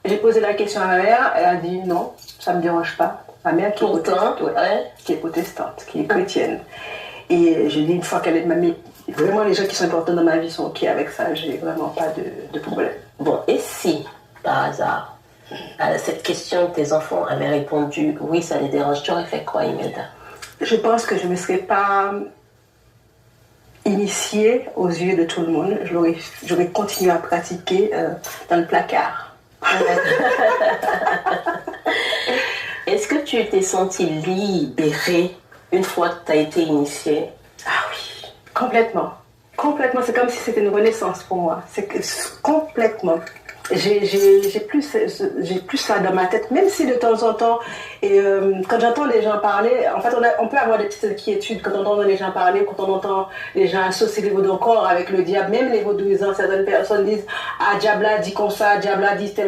J'ai posé la question à ma mère, elle a dit non, ça me dérange pas. Ma mère qui est protestante, qui est protestante, qui est chrétienne. Et j'ai dit une fois qu'elle est mamie, vraiment les gens qui sont importants dans ma vie sont ok avec ça, j'ai vraiment pas de problème. Bon, et si, par hasard, à cette question, tes enfants avaient répondu oui, ça les dérange, tu aurais fait quoi, Imelda? Je pense que je ne me serais pas initiée aux yeux de tout le monde. J'aurais continué à pratiquer dans le placard. Est-ce que tu t'es sentie libérée une fois que tu as été initiée? Ah oui, complètement. Complètement, c'est comme si c'était une renaissance pour moi. C'est que complètement. J'ai plus ça dans ma tête, même si de temps en temps, et quand j'entends les gens parler, en fait on peut avoir des petites inquiétudes quand on entend les gens parler, quand on entend les gens associer les vaudous corps avec le diable, même les vaudouisants, certaines personnes disent ah Diabla dit comme ça, Diabla dit tel